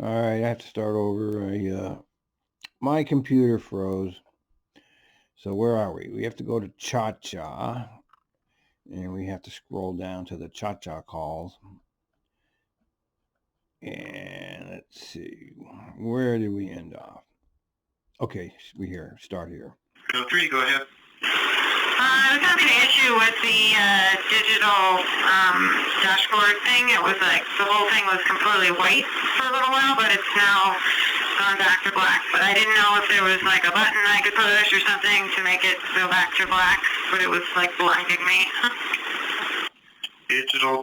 All right, I have to start over. My computer froze. So where are we? We have to go to Cha-Cha, and we have to scroll down to the Cha-Cha calls. And let's see, where did we end off? Okay, start here. Go 3, go ahead. I was having an issue with the digital dashboard thing. It was like the whole thing was completely white for a little while, but it's now gone back to black. But I didn't know if there was like a button I could push or something to make it go back to black, but it was like blinding me. Digital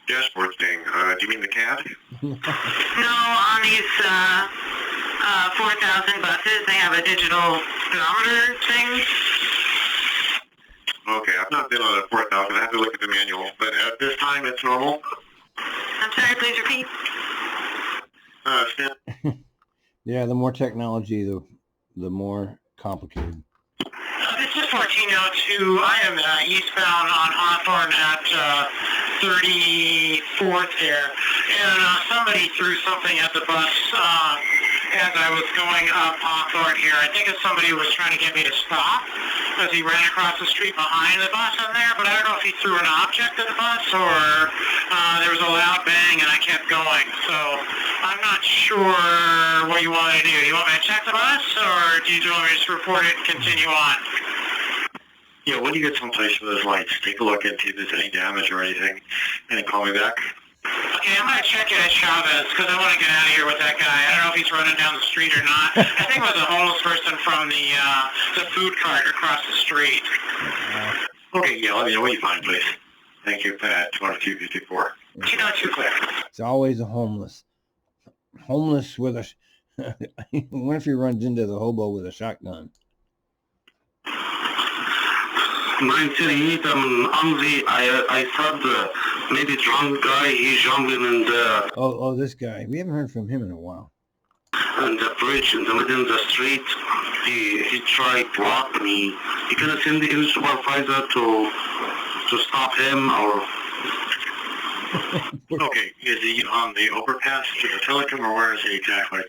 dashboard thing. Do you mean the CAD? No, on these 4,000 buses, they have a digital speedometer thing. Okay, I've not been on a 4,000. I have to look at the manual. But at this time, it's normal. I'm sorry, please repeat. Yeah, the more technology, the more complicated. This is 1402. I am eastbound on Hawthorne at 34th here, and somebody threw something at the bus as I was going up Hawthorne here. I think somebody was trying to get me to stop as he ran across the street behind the bus in there, but I don't know if he threw an object at the bus or there was a loud bang and I kept going. So I'm not sure what you want me to do. Do you want me to check the bus or do you want me to just report it and continue on? Yeah, when you get someplace with those lights, take a look and see if there's any damage or anything, and then call me back. Okay, I'm going to check it at Chavez because I want to get out of here with that guy. I don't know if he's running down the street or not. I think it was a homeless person from the food cart across the street. Okay, yeah, let me know what you find, please. Thank you, Pat. 20254. 202 clear. It's always a homeless with a... What if he runs into the hobo with a shotgun? 938, I'm on I thought maybe drunk guy, he's jumping in the... Oh, this guy. We haven't heard from him in a while. On the bridge in the middle of the street, he tried to block me. You can send the supervisor to stop him or... Okay, is he on the overpass to the Telecom or where is he exactly?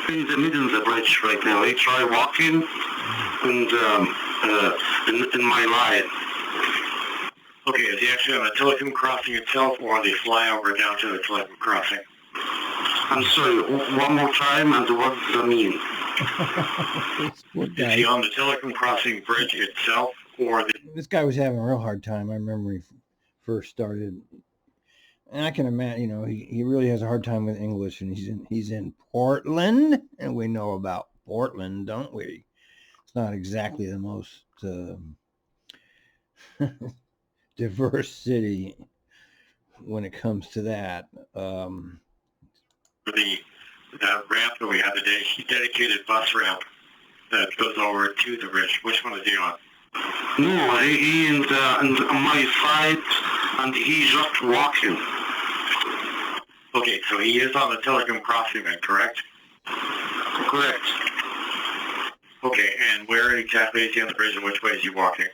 In the middle of the bridge right now. He tried walking and in my line. Okay, is he actually on the Telecom crossing itself or on the flyover down to the Telecom crossing? I'm sorry, one more time, and what does that mean? Is he on the Telecom crossing bridge itself or the... This guy was having a real hard time. I remember when he first started. And I can imagine, he really has a hard time with English, and he's in Portland, and we know about Portland, don't we? It's not exactly the most diverse city when it comes to that. The ramp that we have today, dedicated bus ramp that goes over to the bridge. Which one is he on? No, he on my side, and he's just walking. Okay, so he is on the Telecom crossing then, correct? Correct. Okay, and where exactly is he on the bridge and which way is he walking?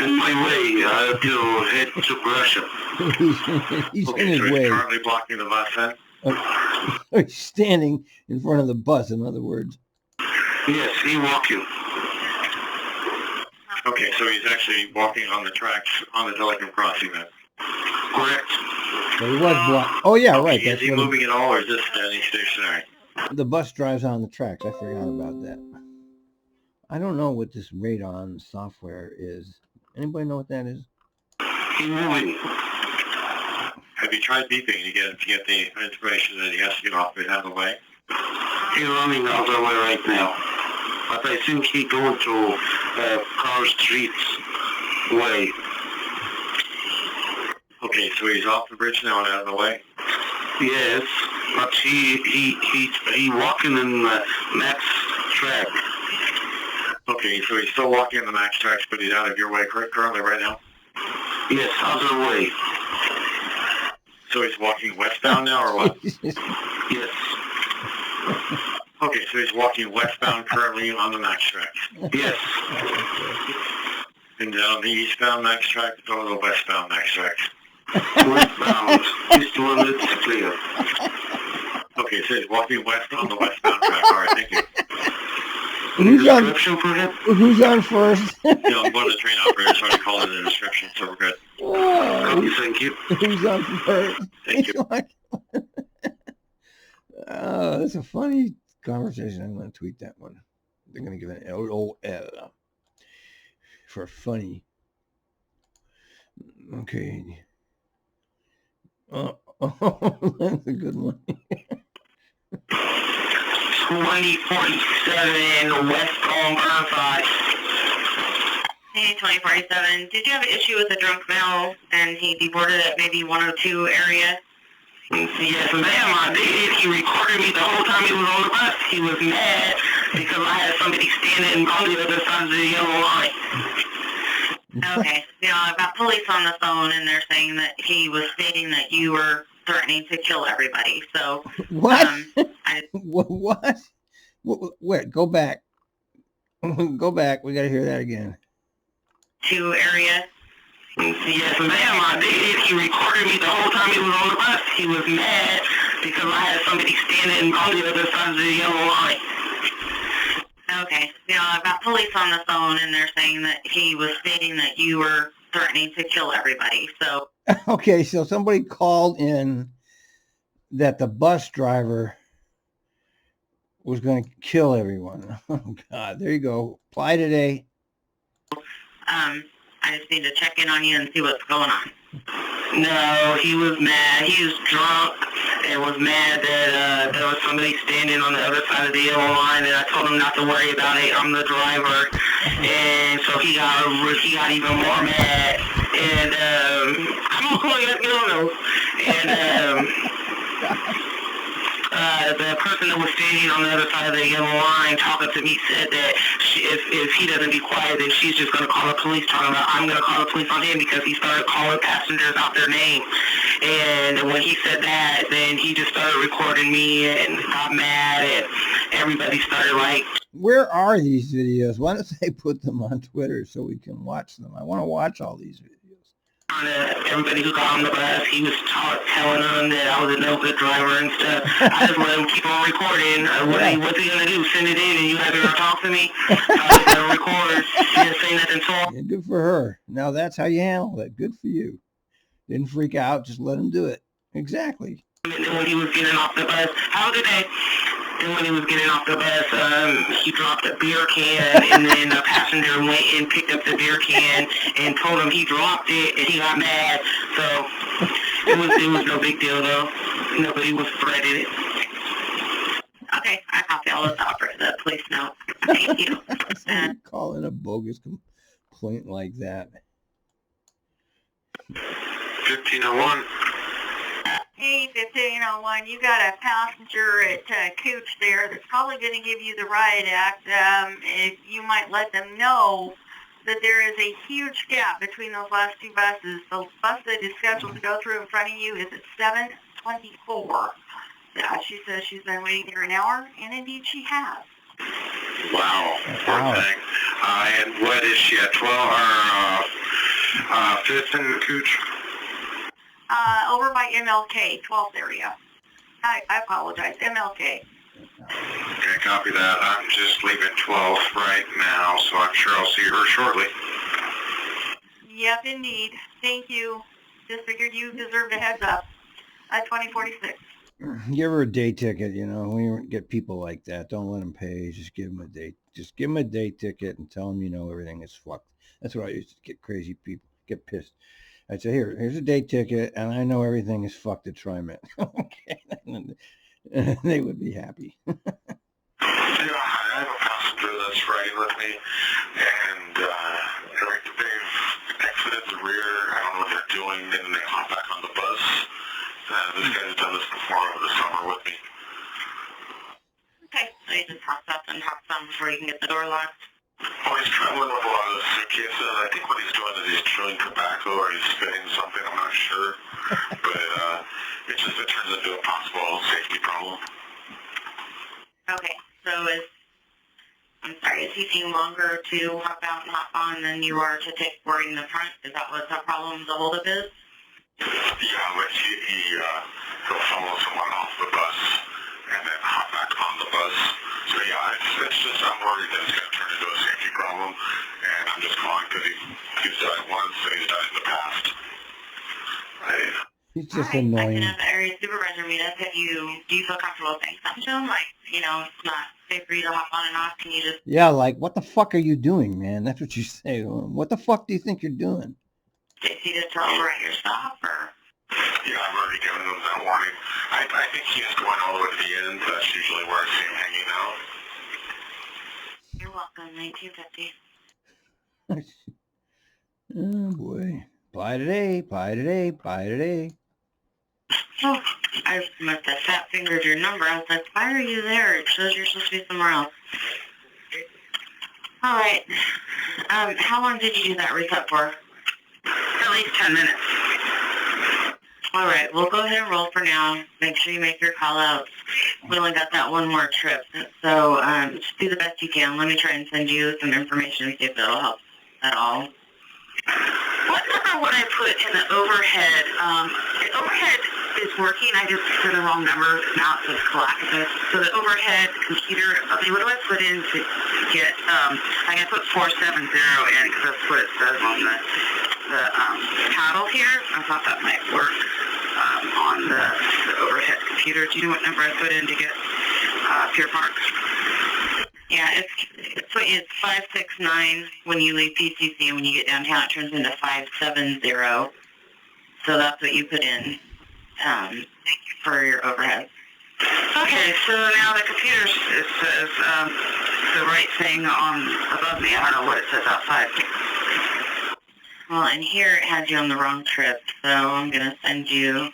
In my way, I have to head to Russia. He's okay, in his so way. He's currently blocking the bus then? He's standing in front of the bus, in other words. Yes, he's walking. Okay, so he's actually walking on the tracks on the Telecom crossing then? Correct. So he was blocked. Oh, yeah, right. Is he moving at all, or is this standing stationary? The bus drives on the tracks. I forgot about that. I don't know what this radon software is. Anybody know what that is? He's moving. Have you tried beeping to get the information that he has to get off it out of the way? He's running out of the way right now. But I think he going to Car Street's way. Okay, so he's off the bridge now and out of the way? Yes, but he walking in the Max track. Okay, so he's still walking in the Max tracks, but he's out of your way currently right now? Yes, other way. So he's walking westbound now, or what? Yes. Okay, so he's walking westbound currently on the Max tracks? Yes. And on the eastbound Max track or the westbound Max tracks? Westbound. East limits clear. Okay. Okay, so he's walking west on the westbound track. All right, thank you. Who's on? Description for him? Who's on first? I'm one of the train operators. Already called in the description, so we're good. Copy, thank you. Who's on first? Thank you. Oh, that's a funny conversation. I'm going to tweet that one. They're going to give it an LOL for funny. Okay. Oh, that's a good one. 2047 West Palm Burnside. Hey, 2047. Did you have an issue with the drunk male and he deboarded at maybe 102 area? Yes, ma'am, I did. He recorded me the whole time he was on the bus. He was mad because I had somebody standing on the other side of the yellow line. Okay. I've got police on the phone and they're saying that he was stating that you were threatening to kill everybody. So, what? What? Wait, go back. Go back. We got to hear that again. 2 area. Yes, ma'am, I did. He recorded me the whole time he was on the bus. He was mad because I had somebody standing on the other side of the yellow line. Okay. I've got police on the phone and they're saying that he was stating that you were threatening to kill everybody. So. Okay, so somebody called in that the bus driver was going to kill everyone. Oh, God. There you go. Apply today. I just need to check in on you and see what's going on. No, he was mad. He was drunk and was mad that there was somebody standing on the other side of the yellow line, and I told him not to worry about it. I'm the driver, and so he got even more mad. And come on, get on those. And the person that was standing on the other side of the yellow line talking to me said that if he doesn't be quiet, then she's just going to call the police, talking about I'm going to call the police on him because he started calling passengers out their name. And when he said that, then he just started recording me and got mad, and everybody started like... Where are these videos? Why don't they put them on Twitter so we can watch them? I want to watch all these videos. Everybody who got on the bus, he was telling them that I was a no good driver and stuff. I just let him keep on recording. What's he going to do? Send it in and you have to talk to me? So I just let him record. He didn't say nothing to him. Yeah, good for her. Now that's how you handle it. Good for you. Didn't freak out. Just let him do it. Exactly. And then when he was getting off the bus, have a good day. Then when he was getting off the bus, he dropped a beer can, and then a passenger went and picked up the beer can and told him he dropped it, and he got mad. So it was no big deal, though. Nobody was threatening it. Okay, I copy all this opera. The police know. Thank you. Call in a bogus complaint like that. 1501. Hey, 1501, you got a passenger at Cooch there that's probably going to give you the riot act. If you might let them know that there is a huge gap between those last 2 buses. The bus that is scheduled to go through in front of you is at 7:24. Yeah, she says she's been waiting here an hour, and indeed she has. Wow. Poor thing. And what is she at, 12 or 5th and Cooch? Over by MLK, 12th area. I apologize, MLK. Okay, copy that. I'm just leaving 12th right now, so I'm sure I'll see her shortly. Yep, indeed. Thank you. Just figured you deserved a heads up. 2046. Give her a day ticket, you know. When you get people like that, don't let them pay. Just give them a day. Just give them a day ticket and tell them, you know, everything is fucked. That's what I used to get crazy people, get pissed. I'd say, here's a day ticket, and I know everything is fucked at TriMet. Okay. And they would be happy. Yeah, I have a passenger that's riding with me, and they've exited the rear. I don't know what they're doing, and then they hop back on the bus. This guy's done this before over the summer with me. Okay, so you just hopped up and hopped on before you can get the door locked. Oh, he's traveling with a lot of suitcases. I think what he's doing is he's chewing tobacco or he's spitting something. I'm not sure. But it turns into a possible safety problem. Okay, so is he taking longer to hop out and hop on than you are to take boarding the front? Is that what the problem, the holdup is? Yeah, like he'll follow someone off the bus the bus. So yeah, it's just, I'm worried that it's going to turn into a safety problem, and I'm just calling because he's done it once and he's done it in the past. Right. He's just All right, annoying. I can have the area supervisor meet us. Do you feel comfortable saying something to him? Like, it's not safe for you to hop on and off. Can you just... Yeah, like, what the fuck are you doing, man? That's what you say. What the fuck do you think you're doing? Stacy to tell him at your stop, or... Yeah, I've already given him that warning. I think he is going all the way to the end. That's usually where I see him hanging out. You're welcome, 1950. Oh, boy. Pie today, pie today, pie today. Oh, I must have fat-fingered your number. I was like, why are you there? It shows you're supposed to be somewhere else. All right. How long did you do that reset for? At least 10 minutes. All right, we'll go ahead and roll for now. Make sure you make your call-outs. We only got that one more trip, so just do the best you can. Let me try and send you some information and see if it'll help at all. What number would I put in the overhead? The overhead is working. I just put the wrong number. Now it says Galactus. So the overhead computer, okay, what do I put in to get, I can put 470 in because that's what it says on the paddle here. I thought that might work on the overhead computer. Do you know what number I put in to get Pier Park? Yeah, it's 569 when you leave PCC, and when you get downtown, it turns into 570. So that's what you put in for your overhead. Okay, so now the computer says the right thing on above me. I don't know what it says outside. Well, and here it has you on the wrong trip, so I'm going to send you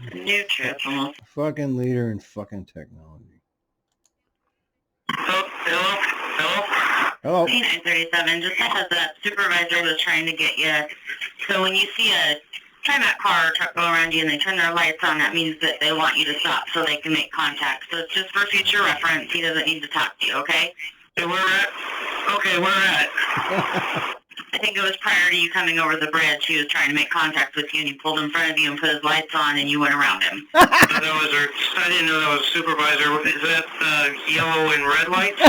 a new trip. Fucking leader in fucking technology. Hello. 937, just as that supervisor was trying to get you. So when you see a TriMet car or truck go around you and they turn their lights on, that means that they want you to stop so they can make contact. So it's just for future reference. He doesn't need to talk to you, okay? Hey, where at? I think it was prior to you coming over the bridge. He was trying to make contact with you, and he pulled in front of you and put his lights on, and you went around him. I didn't know that was supervisor. Is that yellow and red lights?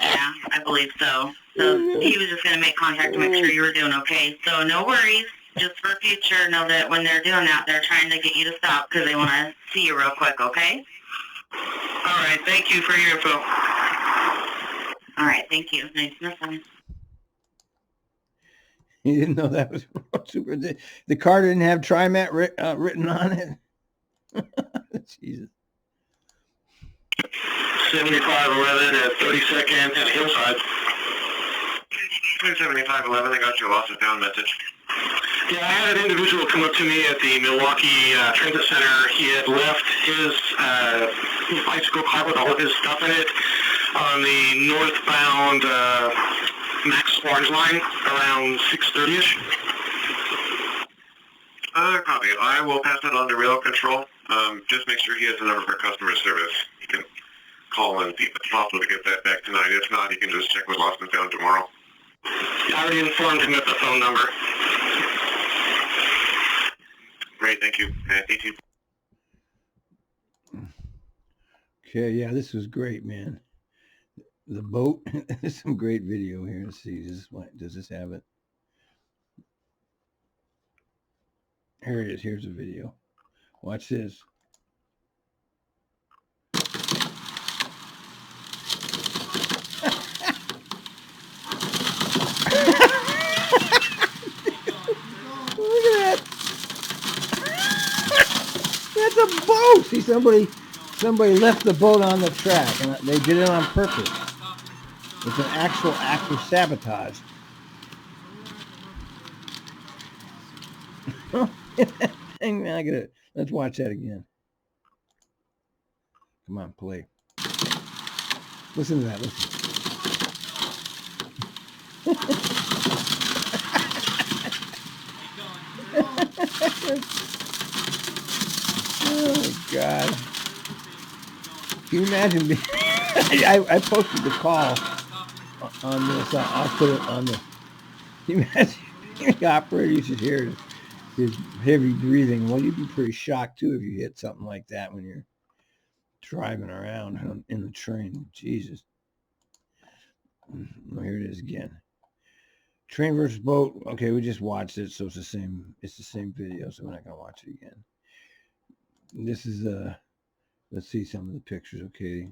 Yeah, I believe so. So he was just going to make contact to make sure you were doing okay. So no worries. Just for future, know that when they're doing that, they're trying to get you to stop because they want to see you real quick, okay? All right, thank you for your info. All right, thank you. Nice to know. You didn't know that was super. The car didn't have TriMet written on it. Jesus. 7511 at 32nd and Hillside. 7511, I got your lost and found message. Yeah, I had an individual come up to me at the Milwaukee Transit Center. He had left his bicycle car with all of his stuff in it on the northbound Max Orange line around 6:30ish. Copy. I will pass that on to rail control. Just make sure he has a number for customer service. You can call and see if it's possible to get that back tonight. If not, you can just check with lost and found tomorrow. I already informed him of the phone number. Great, thank you. Thank you. Okay, yeah, this was great, man. The boat. There's some great video here. Let's see. Does this have it? Here it is. Here's a video. Watch this. Look at that. That's a boat. See, somebody left the boat on the track, and they did it on purpose. It's an actual act of sabotage. Hang on, let's watch that again. Come on, play. Listen to that. Listen. Oh God! Can you imagine? I posted the call on this. I'll put it on the. Can you imagine the operator? You should hear his heavy breathing. Well, you'd be pretty shocked too if you hit something like that when you're driving around in the train. Jesus. Here it is again. Train versus boat. Okay, we just watched it, so it's the same. It's the same video, so we're not gonna watch it again. This is let's see some of the pictures. Okay.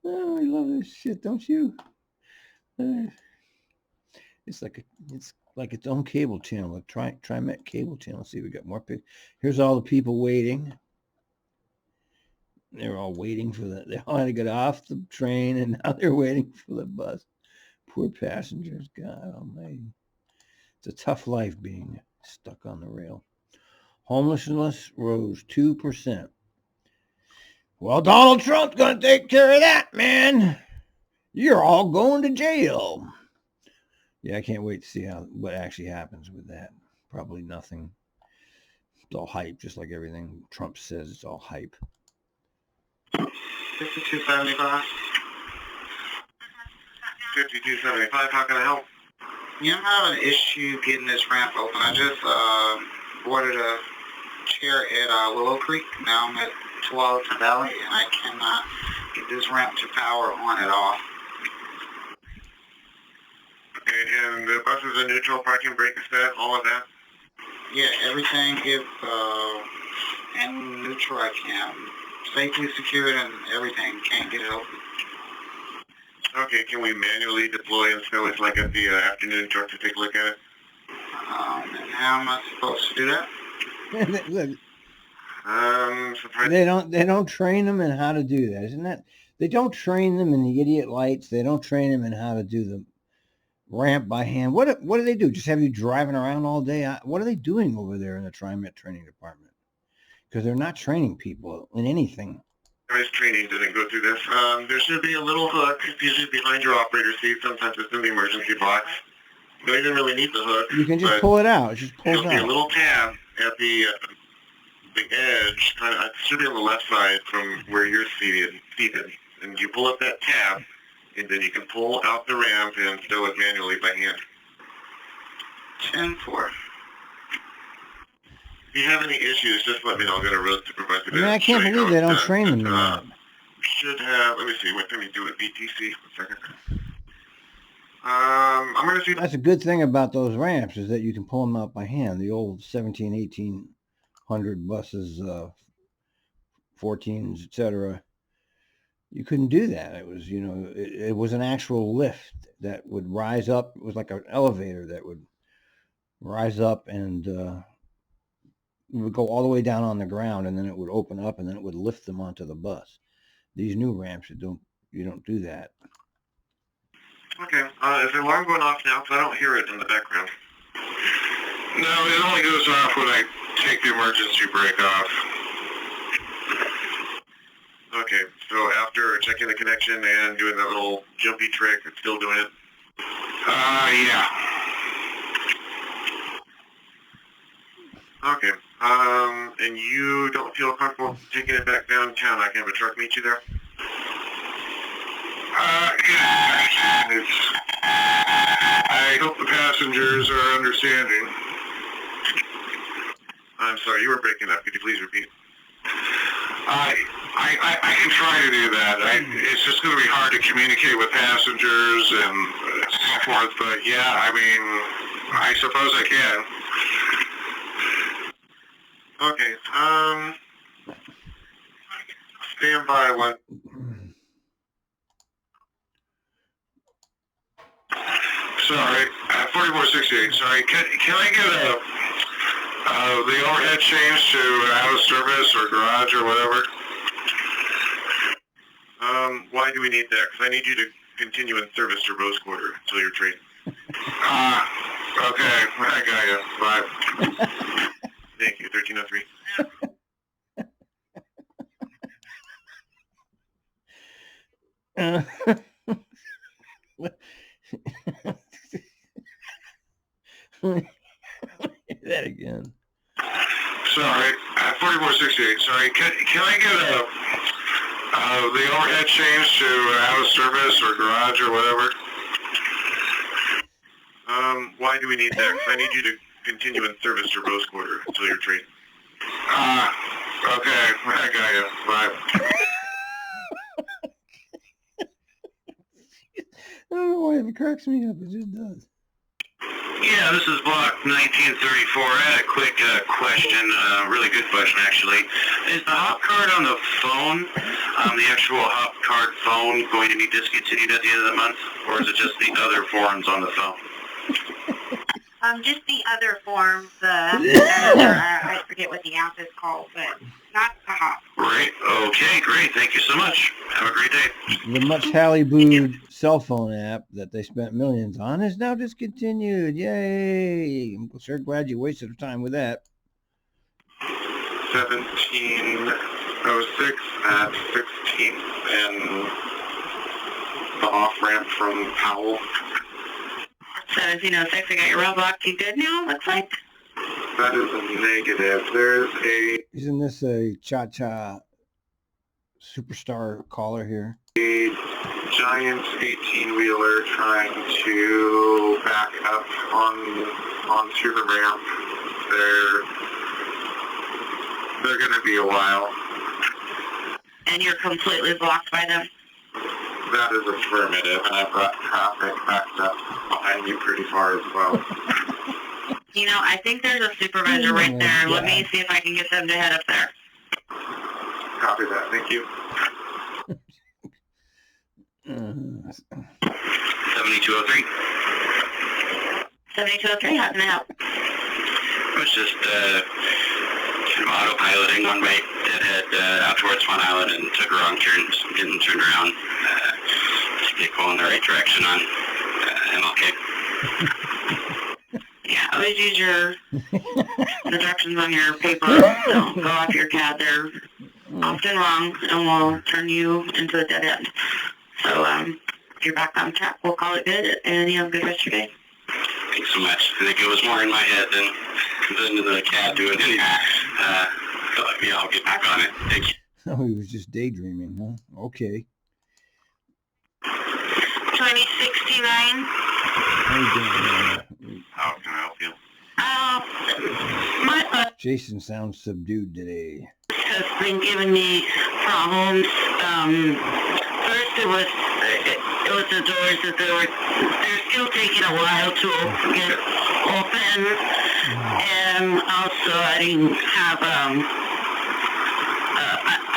Oh, I love this shit, don't you? It's like its own cable channel, a TriMet cable channel. Let's see, we got more pictures. Here's all the people waiting. They're all waiting for they all had to get off the train, and now they're waiting for the bus. Poor passengers, God almighty. It's a tough life being stuck on the rail. Homelessness rose 2%. Well, Donald Trump's going to take care of that, man. You're all going to jail. Yeah, I can't wait to see what actually happens with that. Probably nothing. It's all hype, just like everything Trump says. It's all hype. 5275. 5275, how can I help? Yeah, I'm having an issue getting this ramp open. I just boarded a chair at Willow Creek. Now I'm at Tualatin Valley, and I cannot get this ramp to power on at all. Okay, and the bus is a neutral, parking brake set, all of that? Yeah, everything is in neutral. I can safely secured and everything. Can't get it open. Okay, can we manually deploy and so it's like at the afternoon truck to take a look at it? And how am I supposed to do that? Look, surprised. they don't train them in how to do that, isn't that? They don't train them in the idiot lights. They don't train them in how to do the ramp by hand. What do they do? Just have you driving around all day? What are they doing over there in the TriMet training department? Because they're not training people in anything. Guys, training didn't go through this. There should be a little hook, usually behind your operator seat. Sometimes it's in the emergency box. You don't even really need the hook. You can just pull it out. It just pulls There'll be a out. little tab at the edge, kind of. It should be on the left side from where you're seated, and you pull up that tab, and then you can pull out the ramp and stow it manually by hand. 10-4. If you have any issues, just let me know. I'll get a road supervisor. I mean, I can't believe they don't train them in that. Should have. Let me see. Let me do it. BTC. 1 second. I'm going to see. That's a good thing about those ramps is that you can pull them out by hand. The old 1800 buses, 14s, etc. You couldn't do that. It was, it was an actual lift that would rise up. It was like an elevator that would rise up and it would go all the way down on the ground, and then it would open up, and then it would lift them onto the bus. These new ramps, you don't do that. Okay. Is the alarm going off now? Because I don't hear it in the background. No, it only goes off when I take the emergency brake off. Okay. So after checking the connection and doing that little jumpy trick, it's still doing it? Yeah. Okay. And you don't feel comfortable taking it back downtown? I can have a truck meet you there? I hope the passengers are understanding. I'm sorry, you were breaking up. Could you please repeat? I can try to do that. It's just going to be hard to communicate with passengers and so forth, but yeah, I mean, I suppose I can. Okay, stand by one. Sorry, 4468, sorry, can I get the overhead changed to out of service or garage or whatever? Why do we need that? Because I need you to continue in service to Rose Quarter until you're trained. Okay, I got you, bye. Thank you, 1303. That again. Sorry, 4468, sorry, can I get the overhead changed to out of service or garage or whatever? Why do we need that? 'Cause I need you to continue in service to Rose Quarter until you're trained. Okay, I got you. Bye. I don't know why it cracks me up. It just does. Yeah, this is Block 1934. I had a quick question, really good question actually. Is the hop card on the phone, the actual hop card phone, going to be discontinued at the end of the month, or is it just the other forms on the phone? Just the other forms, I forget what the app is called, but not the hop. Great. Okay, great. Thank you so much. Have a great day. The much hallybooed cell phone app that they spent millions on is now discontinued. Yay! I'm sure glad you wasted your time with that. 1706 at 16th and the off-ramp from Powell. 1706, I got your roadblock. You good now, looks like? That is a negative. There's a Isn't this a cha-cha superstar caller here? giant 18-wheeler trying to back up onto the ramp. They're going to be a while. And you're completely blocked by them? That is affirmative, and I've got traffic backed up behind you pretty far as well. You know, I think there's a supervisor right there. Let me see if I can get them to head up there. Copy that. Thank you. 7203. 7203, how can I help? I was just autopiloting one way deadhead out towards Swan Island and took a wrong turn, so I'm getting turned around. Vehicle in the right direction on MLK. Yeah, always use your the directions on your paper. So go off your CAD. They're often wrong, and we'll turn you into a dead end. So if you're back on track, we'll call it good, and you have a good rest of your day. Thanks so much. I think it was more in my head than the CAD doing it. Yeah, I'll get back on it. Thank you. Oh, he was just daydreaming, huh? Okay. 2069. How you doing? How can I help you? My bus Jason sounds subdued today. has been giving me problems. First it was the doors that they're still taking a while to get open, and also I didn't have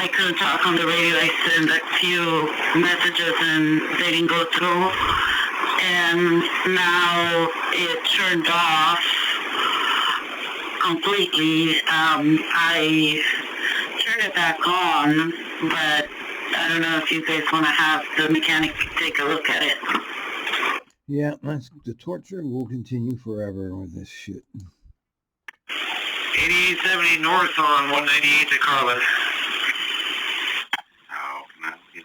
I couldn't talk on the radio. I sent a few messages and they didn't go through, and now it turned off completely. I turned it back on, but I don't know if you guys want to have the mechanic take a look at it. Yeah, the torture will continue forever with this shit. 8070 north on 198 to Carlin. How can I help you?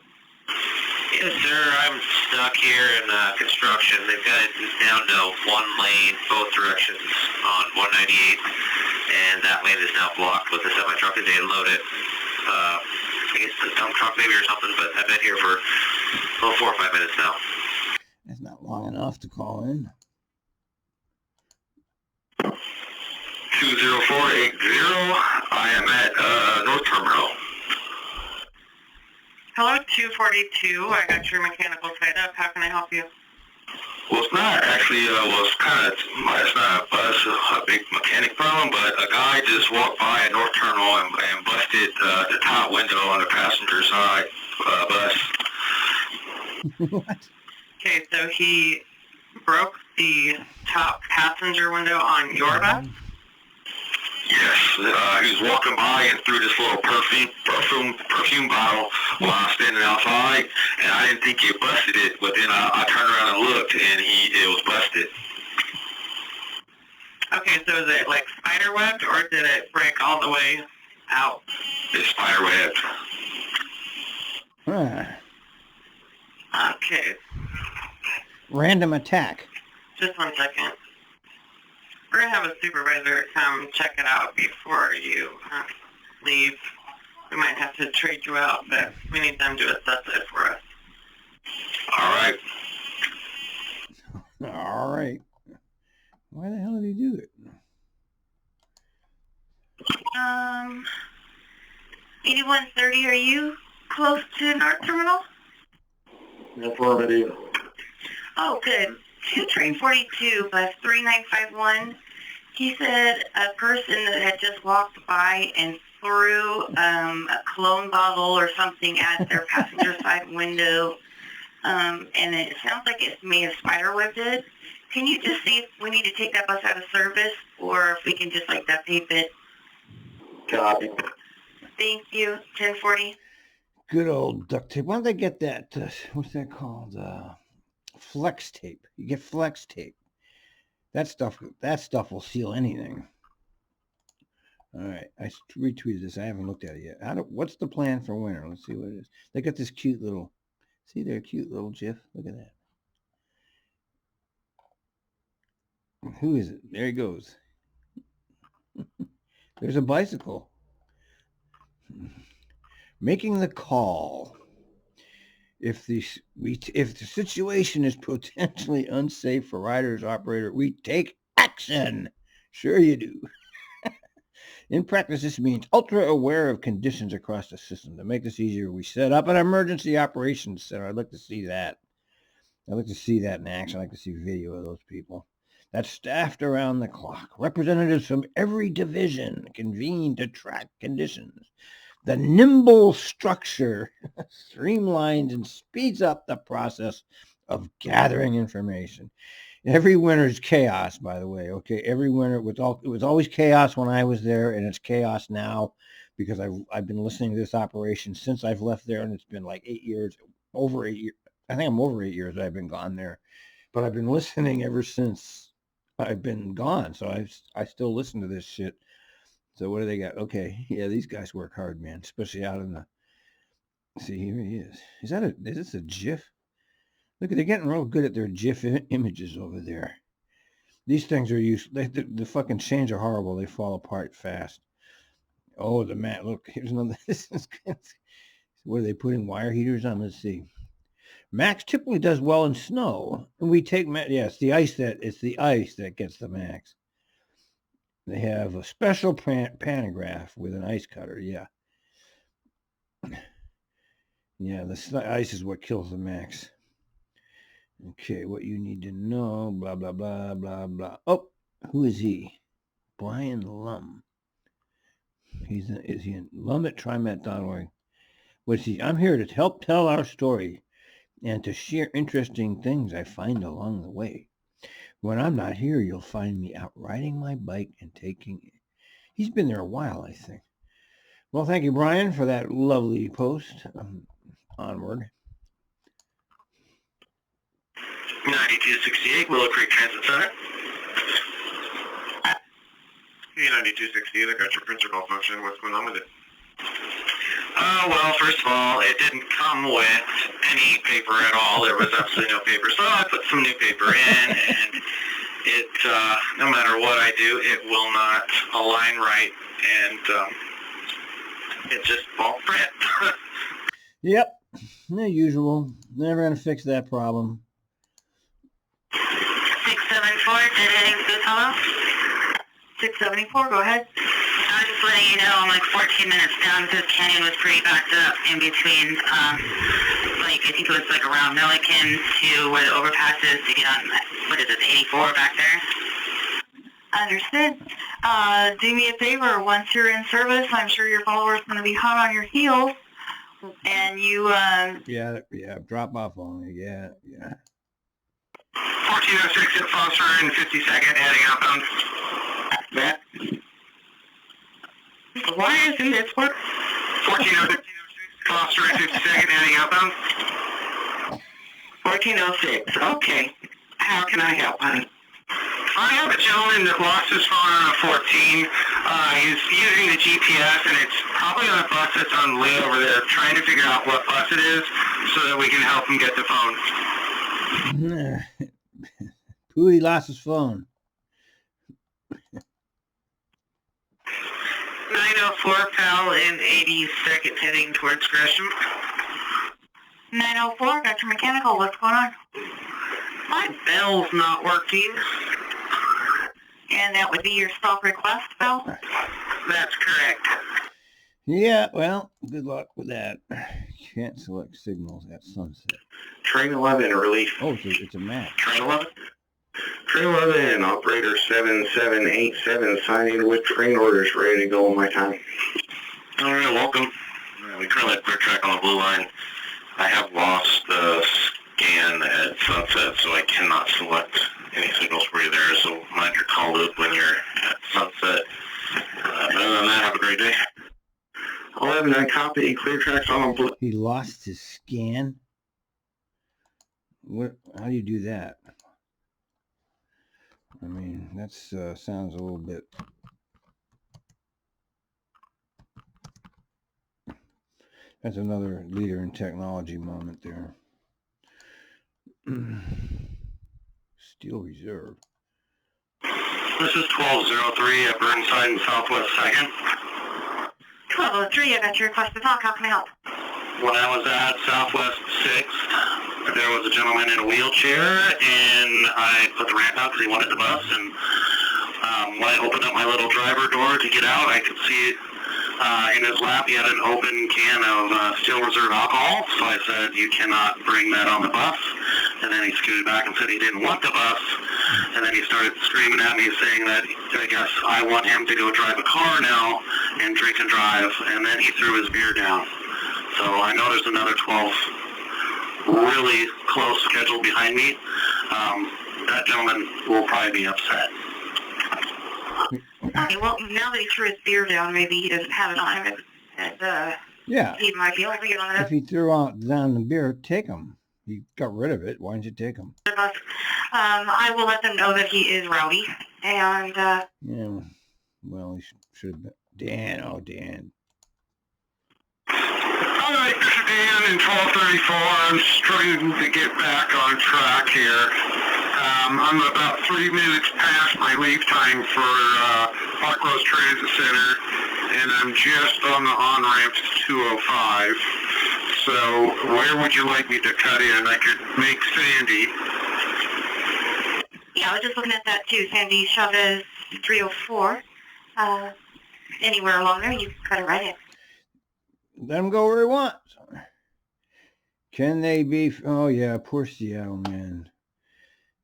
Yes, sir. I'm stuck here in construction. They've got it down to one lane, both directions on 198, and that lane is now blocked with a semi-truck as they unload it. I guess a dump truck maybe or something, but I've been here for 4 or 5 minutes now. That's not long enough to call in. 20480, I am at North Terminal. Hello, 242. I got your mechanical tied up. How can I help you? Well, it's not actually, it's not a bus, a big mechanic problem, but a guy just walked by at North Terminal and busted the top window on the passenger side bus. What? Okay, so he broke the top passenger window on your bus? Yes, he was walking by and threw this little perfume bottle while I was standing outside, and I didn't think he busted it, but then I turned around and looked, and it was busted. Okay, so is it like spider webbed, or did it break all the way out? It's spider webbed. Huh. Okay, Random attack. just 1 second. We're going to have a supervisor come check it out before you leave. We might have to trade you out, but we need them to assess it for us. All right. All right. Why the hell did he do it? 8130, are you close to North Terminal? Affirmative. Oh, good. 2 Train 42 bus 3951. He said a person that had just walked by and threw a cologne bottle or something at their passenger side window, and it sounds like it may have spiderwebbed it. Can you just see if we need to take that bus out of service or if we can just like duct tape it? Copy. Thank you. 1040. Good old duct tape. Why don't they get that? What's that called? Flex tape. You get flex tape. That stuff will seal anything. All right, I retweeted this. I haven't looked at it yet. What's the plan for winter? Let's see what it is. They got this cute little. See their cute little GIF. Look at that. Who is it? There he goes. There's a bicycle. Making the call. If the situation is potentially unsafe for riders, operator, we take action. Sure you do. In practice, this means ultra aware of conditions across the system. To make this easier, we set up an emergency operations center. I'd like to see that. I'd like to see that in action. I'd like to see video of those people. That's staffed around the clock. Representatives from every division convene to track conditions. The nimble structure streamlines and speeds up the process of gathering information. Every winter is chaos, by the way. Okay, every winter it was always chaos when I was there, and it's chaos now because I've been listening to this operation since I've left there, and it's been like 8 years, over 8 years. I think I'm over 8 years I've been gone there, but I've been listening ever since I've been gone. So I still listen to this shit. So what do they got? Okay, yeah, these guys work hard, man, especially out in the. See, here he is. Is this a GIF? Look, they're getting real good at their GIF images over there. These things are used. The fucking chains are horrible. They fall apart fast. Oh, the mat. Look, here's another. This is good. What are they putting wire heaters on? Let's see. Max typically does well in snow, and we take. Yeah, it's the ice that gets the Max. They have a special pantograph with an ice cutter. Yeah. Yeah, the ice is what kills the Max. Okay, what you need to know, blah, blah, blah, blah, blah. Oh, who is he? Brian Lum. Is he in Lum at TriMet.org? What's he? I'm here to help tell our story and to share interesting things I find along the way. When I'm not here, you'll find me out riding my bike and taking it. He's been there a while, I think. Well, thank you, Brian, for that lovely post. Onward. 9268, Willow Creek Transit Center. Hey, 9268, I got your printer malfunction. What's going on with it? Well, first of all, it didn't come with any paper at all. There was absolutely no paper. So I put some new paper in, and it, no matter what I do, it will not align right, and it just won't print. Yep, the usual. Never going to fix that problem. 674, dead heading to hello? 674, go ahead. I was just letting you know I'm like 14 minutes down because Canyon was pretty backed up in between, I think it was like around Milliken to where the overpass is to get on, what is it, the 84 back there? Understood. Do me a favor, once you're in service, I'm sure your follower's going to be hot on your heels, and you, Yeah, drop off only, yeah. 1406 at Foster in 52nd, heading outbound. Matt? why isn't this work? 1406, Foster in 52nd, heading outbound. 1406, okay. How can I help, honey? I have a gentleman that lost his phone on a 14. He's using the GPS, and it's probably on a bus that's on the way over there, trying to figure out what bus it is so that we can help him get the phone. Pooey lost his phone. 904 Pal in 82nd heading towards Gresham. 904, got your mechanical, what's going on? My bell's not working. And that would be your stop request, Bill? That's correct. Yeah, well, good luck with that. Can't select signals at sunset. Train 11, relief. Oh, it's a map. Train 11? Train 11, operator 7787, signing with train orders, ready to go on my time. All right, welcome. We currently have clear track on the blue line. I have lost the scan at sunset, so I cannot select any signals for you there, so mind your call loop when you're at sunset. Other than that, have a great day. 11, I copy, clear tracks on the blue. He lost his scan? What? How do you do that? I mean, that sounds a little bit... That's another leader in technology moment there. Steel Reserve. This is 1203 at Burnside and Southwest 2nd. 1203, I got your request to talk. How can I help? When I was at Southwest 6th, there was a gentleman in a wheelchair, and I put the ramp out because he wanted the bus, and when I opened up my little driver door to get out, I could see in his lap he had an open can of Steel Reserve alcohol, so I said, you cannot bring that on the bus, and then he scooted back and said he didn't want the bus, and then he started screaming at me saying that I guess I want him to go drive a car now and drink and drive, and then he threw his beer down. So I know there's another 12 really close scheduled behind me. That gentleman will probably be upset. Okay, well, now that he threw his beer down, maybe he doesn't have it on him, and Yeah. he might be able to get on If he threw down the beer, take him. He got rid of it. Why didn't you take him? the bus. I will let them know that he is rowdy, and Yeah. Well, he should have been. Dan. Oh, Dan. All right, this is Dan in 1234. I'm struggling to get back on track here. I'm about 3 minutes past my leave time for Park Rose Transit Center, and I'm just on the on-ramp to 205. So where would you like me to cut in? I could make Sandy. yeah, I was just looking at that too. Sandy Chavez 304. Anywhere along there, you can cut it right in. Let him go where he wants. Can they be? Oh yeah, poor Seattle, man.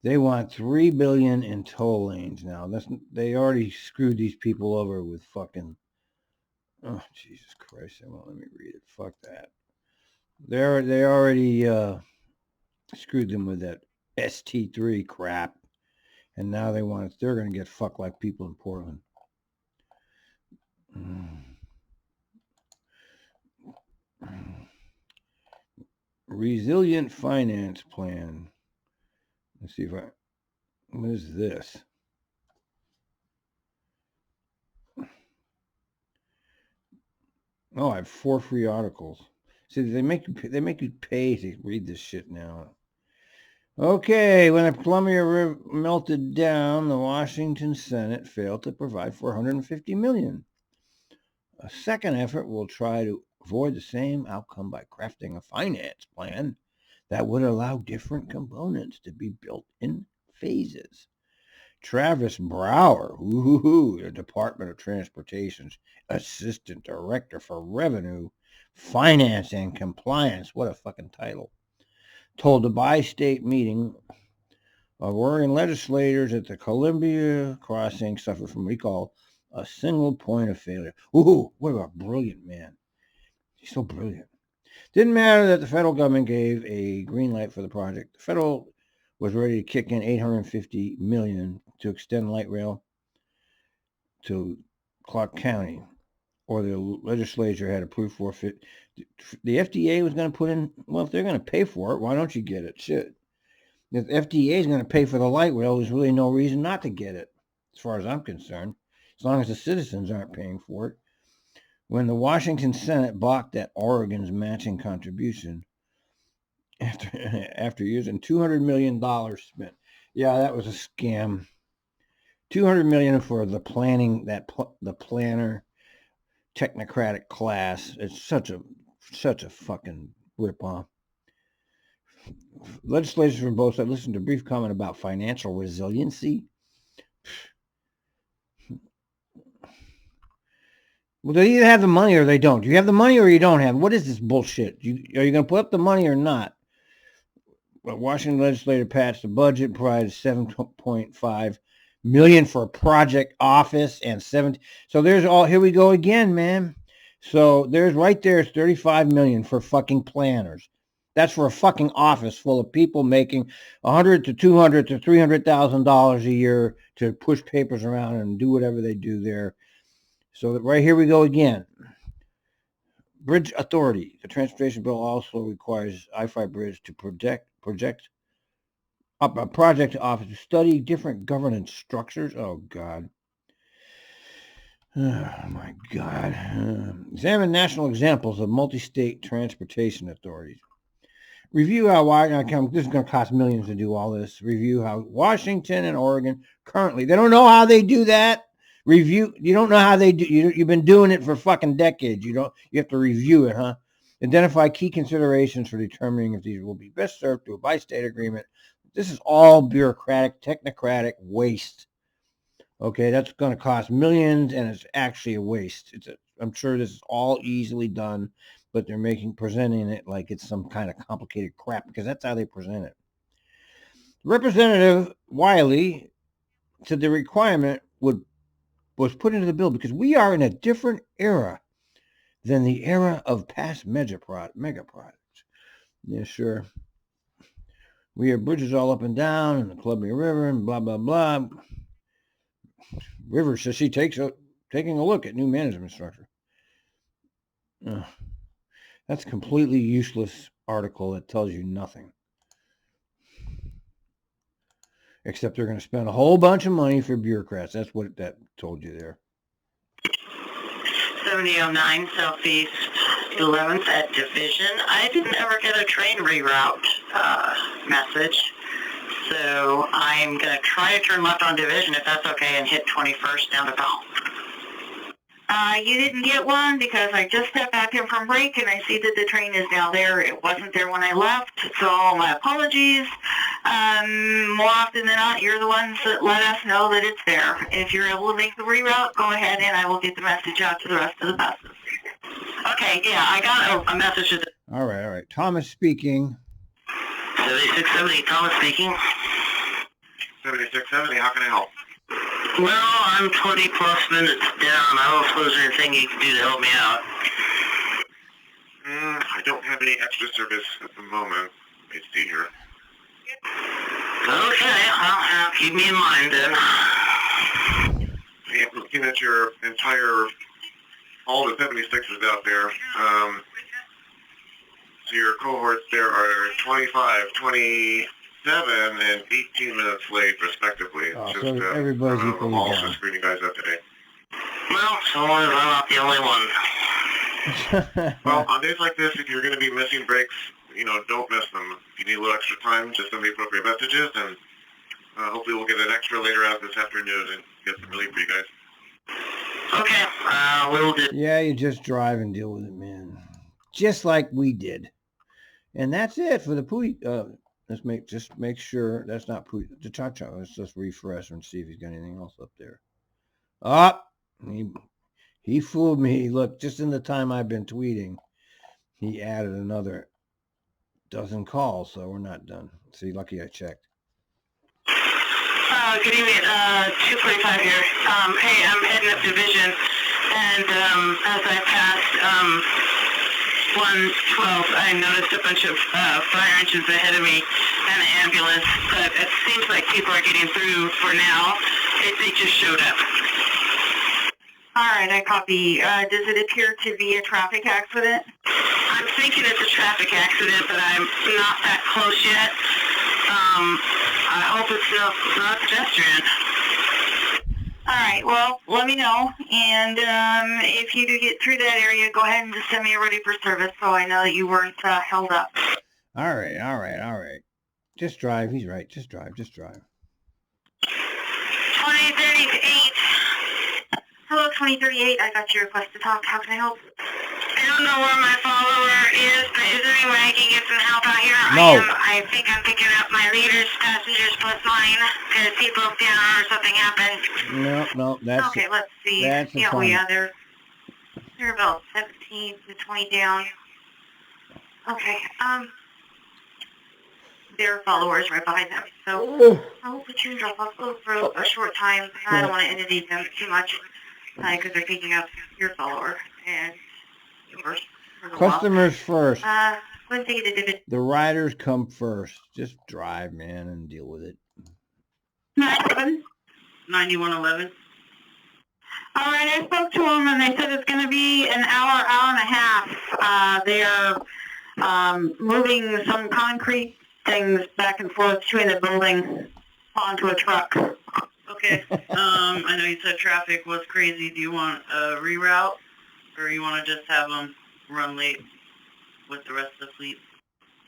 They want $3 billion in toll lanes now. They already screwed these people over with fucking. Oh Jesus Christ! They won't let me read it. Fuck that. They already screwed them with that ST3 crap, and now they're going to get fucked like people in Portland. Resilient finance plan. Let's see what is this? Oh, I have 4 free articles. See, they make you pay to read this shit now. Okay, when the Columbia River melted down, the Washington Senate failed to provide $450 million. A second effort will try to avoid the same outcome by crafting a finance plan that would allow different components to be built in phases. Travis Brower, the Department of Transportation's Assistant Director for Revenue, Finance, and Compliance, what a fucking title, told the bi-state meeting of Oregon legislators that the Columbia crossing suffered from what he called a single point of failure. Ooh, what a brilliant man. He's so brilliant. Didn't matter that the federal government gave a green light for the project. The federal was ready to kick in $850 million to extend light rail to Clark County, or the legislature had approved for it. The FDA was going to put in, well, if they're going to pay for it, why don't you get it? Shit. If the FDA is going to pay for the light rail, there's really no reason not to get it, as far as I'm concerned, as long as the citizens aren't paying for it. When the Washington Senate balked at Oregon's matching contribution, after using $200 million spent. Yeah, that was a scam. $200 million for the planning, the planner technocratic class. It's such a fucking ripoff. Legislators from both sides listened to a brief comment about financial resiliency. Well, they either have the money or they don't. You have the money or you don't have. What is this bullshit? Are you going to put up the money or not? Well, Washington legislature passed the budget, provided $7.5 million for a project office and 70. So there's all. Here we go again, man. So there's right there is $35 million for fucking planners. That's for a fucking office full of people making $100,000 to $200,000 to $300,000 a year to push papers around and do whatever they do there. So that right here we go again. Bridge Authority. The transportation bill also requires I-5 Bridge to project up a project office to study different governance structures. Oh, God. Oh, my God. Examine national examples of multi-state transportation authorities. Review how this is going to cost millions to do all this. Review how Washington and Oregon currently, they don't know how they do that. You don't know how they do. You've been doing it for fucking decades. You have to review it, huh? Identify key considerations for determining if these will be best served through a bi-state agreement. This is all bureaucratic, technocratic waste. Okay, that's going to cost millions, and it's actually a waste. I'm sure this is all easily done, but they're presenting it like it's some kind of complicated crap because that's how they present it. Representative Wiley said the requirement was put into the bill because we are in a different era than the era of past mega projects. Yeah, sure. We have bridges all up and down and the Columbia River and blah, blah, blah. River says she taking a look at new management structure. That's a completely useless article that tells you nothing. Except they're going to spend a whole bunch of money for bureaucrats. That's what that told you there. 7009 Southeast 11th at Division. I didn't ever get a train reroute message. So I'm going to try to turn left on Division if that's okay and hit 21st down to Bell. You didn't get one because I just stepped back in from break and I see that the train is now there. It wasn't there when I left, so my apologies. More often than not, you're the ones that let us know that it's there. If you're able to make the reroute, go ahead and I will get the message out to the rest of the buses. Okay, yeah, I got a message. All right. Thomas speaking. 7670, Thomas speaking. 7670, how can I help? Well, I'm 20 plus minutes down. I don't suppose there's anything you can do to help me out. I don't have any extra service at the moment. Let me see here. Okay, well, keep me in mind then. Yeah, looking at your all the 76s out there, so your cohorts there are 25, 27, and 18 minutes late, respectively. Oh, so everybody's equally all down. just screening guys up today. Well, so long as I'm not the only one. Well, on days like this, if you're going to be missing breaks, don't miss them. If you need a little extra time, just send the appropriate messages, and hopefully we'll get an extra later out this afternoon and get some relief for you guys. Okay, we will do. Yeah, you just drive and deal with it, man. Just like we did. And that's it for the Pootie. Let's make sure that's not Pootie. The Cha-Cha. Let's just refresh and see if he's got anything else up there. He fooled me. Look, just in the time I've been tweeting, he added another dozen calls, so we're not done. See, lucky I checked. Good evening, 245 here. Hey, I'm heading up Division, and as I passed 112, I noticed a bunch of fire engines ahead of me and an ambulance, but it seems like people are getting through for now. They just showed up. All right, I copy. Does it appear to be a traffic accident? I'm thinking it's a traffic accident, but I'm not that close yet. I hope it's not pedestrian. All right, well, let me know, and if you do get through that area, go ahead and just send me a ready for service so I know that you weren't held up. All right. Just drive. He's right. Just drive. 2038. Hello, 2038. I got your request to talk. How can I help? I don't know where my follower is, but is there any way I can get some help out here? No. I think I'm picking up my leaders, passengers plus mine, because he broke down or something happened. No, that's okay, let's see. That's yeah, fine. yeah, they're You're about 17 to 20 down. Okay. There are followers right behind them, so I'll put you in drop-off for a short time. I don't want to inundate them too much because they're picking up your follower and yours. Customers first. Let's take it to The riders come first. Just drive, man, and deal with it. 9111. All right, I spoke to them, and they said it's going to be an hour, hour and a half. They are moving some concrete things back and forth between the building onto a truck. Okay. I know you said traffic was crazy. Do you want a reroute, or you want to just have them run late with the rest of the fleet?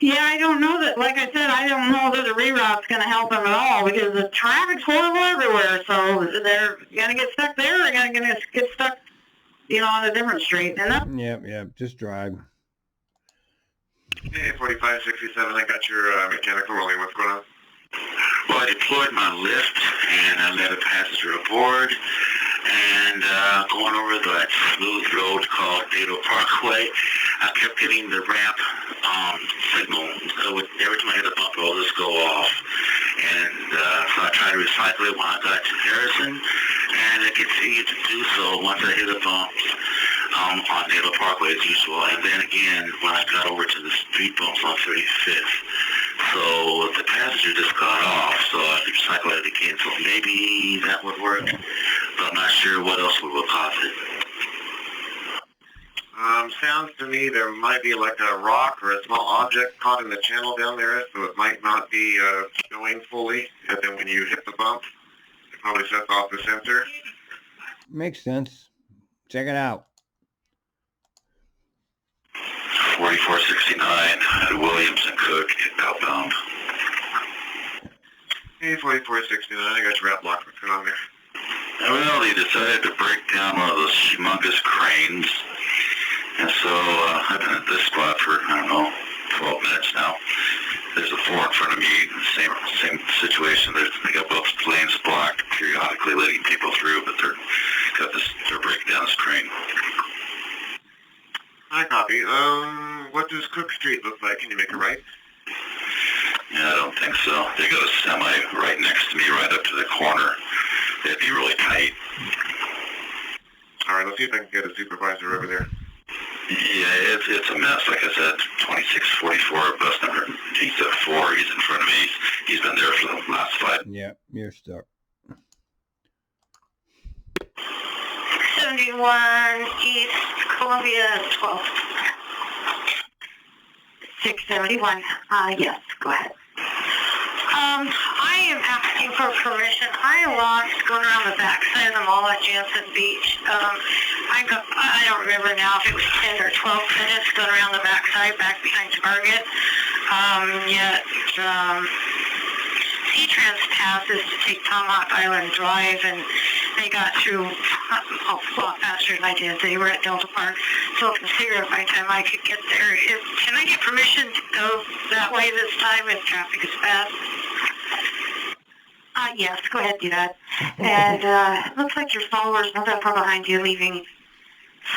Yeah, I don't know that, like I said, I don't know that the reroute's going to help them at all because the traffic's horrible everywhere. So they're going to get stuck there. They're going to get stuck, on a different street. And Yep. Just drive. Hey, 4567, I got your mechanical rolling. What's going on? Well, I deployed my lift, and I let a passenger aboard, and going over that smooth road called Dado Parkway, I kept getting the ramp signal. So every time I hit a bump, it'll just go off. And so I tried to recycle it when I got to Harrison, and it continued to do so once I hit a bump on Dado Parkway as usual. And then again, when I got over to the street bumps on 35th. So the passenger just got off, so I could recycle it again. So maybe that would work, but I'm not sure what else would cause it. Sounds to me there might be like a rock or a small object caught in the channel down there, so it might not be going fully. And then when you hit the bump, it probably sets off the sensor. Makes sense. Check it out. 4469 at Williams and Cook outbound. Hey, 4469, I got your route block. What's going on there? Well, they decided to break down one of those humongous cranes. And so I've been at this spot for, 12 minutes now. There's a 4 in front of me, same situation. They got both lanes blocked, periodically letting people through, but they're breaking down this crane. I copy. What does Cook Street look like? Can you make a right? Yeah, I don't think so. They got a semi right next to me, right up to the corner. It'd be really tight. All right, let's see if I can get a supervisor over there. Yeah, it's a mess. Like I said, 2644, bus number. He's at 4. He's in front of me. He's been there for the last 5. Yeah, you're stuck. 71 East Columbia 12. 671. Yes, go ahead. I am asking for permission. I lost going around the backside of the mall at Jansen Beach. I don't remember now if it was 10 or 12 minutes going around the backside, back behind Target. C-Trans passes to take Tomahawk Island Drive, and they got through a lot faster than I did. They were at Delta Park, so I figured by the time I could get there. Can I get permission to go that way this time if traffic is fast? Yes, go ahead, do that. And looks like your followers not that far behind you leaving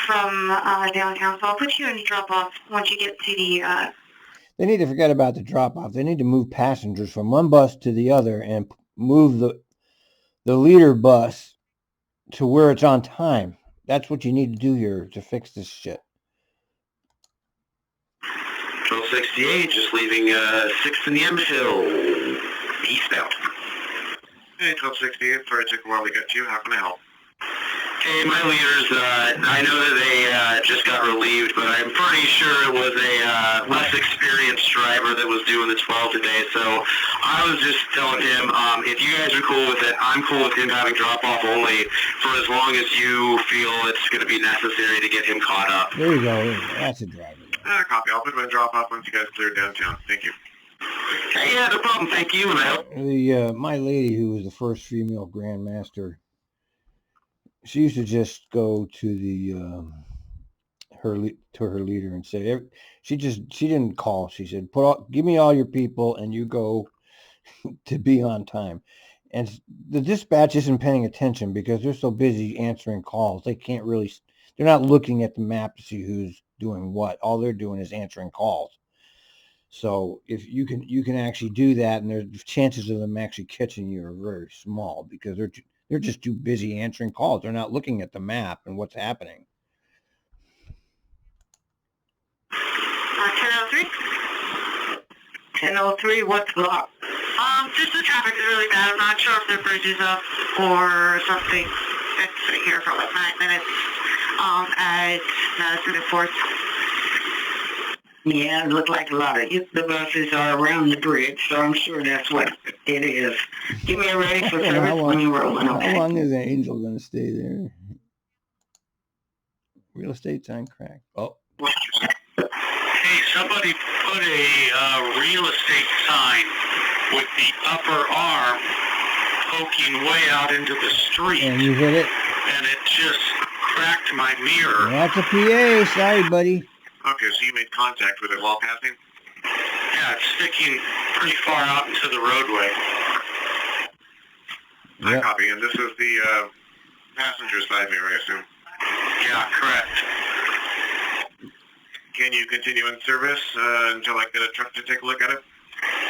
from downtown, so I'll put you in drop-off once you get to the... They need to forget about the drop-off. They need to move passengers from one bus to the other and move the leader bus to where it's on time. That's what you need to do here to fix this shit. 1268, just leaving 6th and Yamhill, eastbound. Hey, 1268, sorry it took a while to get to you. How can I help? Hey, my leaders, I know that they just got relieved, but I'm pretty sure it was a less experienced driver that was doing the 12 today, so I was just telling him, if you guys are cool with it, I'm cool with him having drop-off only for as long as you feel it's going to be necessary to get him caught up. There you go. That's a driver. Copy. I'll put him in drop-off once you guys clear downtown. Thank you. Hey, yeah, no problem. Thank you, and I hope... My lady, who was the first female Grandmaster, she used to just go to the her leader and say she didn't call. She said, give me all your people and you go to be on time. And the dispatch isn't paying attention because they're so busy answering calls. They they're not looking at the map to see who's doing what. All they're doing is answering calls. So if you can actually do that, and the chances of them actually catching you are very small because they're just too busy answering calls. They're not looking at the map and what's happening. 1003. 1003, what's blocked? Just the traffic is really bad. I'm not sure if the bridge is up or something. It's right here for like 9 minutes. At Madison and 4th. Yeah, it looked like a lot of the buses are around the bridge, so I'm sure that's what it is. Give me a ready for service when you're rolling, okay? How long is the Angel going to stay there? Real estate sign crack. Oh. Hey, somebody put a real estate sign with the upper arm poking way out into the street. And you hit it? And it just cracked my mirror. That's a PA. Sorry, buddy. Okay, so you made contact with it while passing? Yeah, it's sticking pretty far out into the roadway. I Yep. copy, and this is the passenger side mirror, I assume. Yeah, correct. Can you continue in service until I get a truck to take a look at it?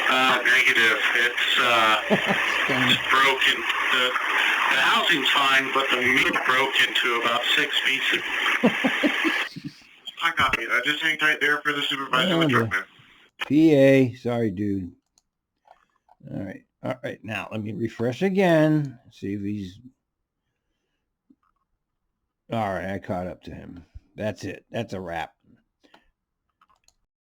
Negative. It's broken. The housing's fine, but the mirror broke into about 6 pieces. I copy. Just hang tight there for the supervisor of the truck, man. PA. Sorry, dude. All right. Now, let me refresh again. See if he's... All right, I caught up to him. That's it. That's a wrap.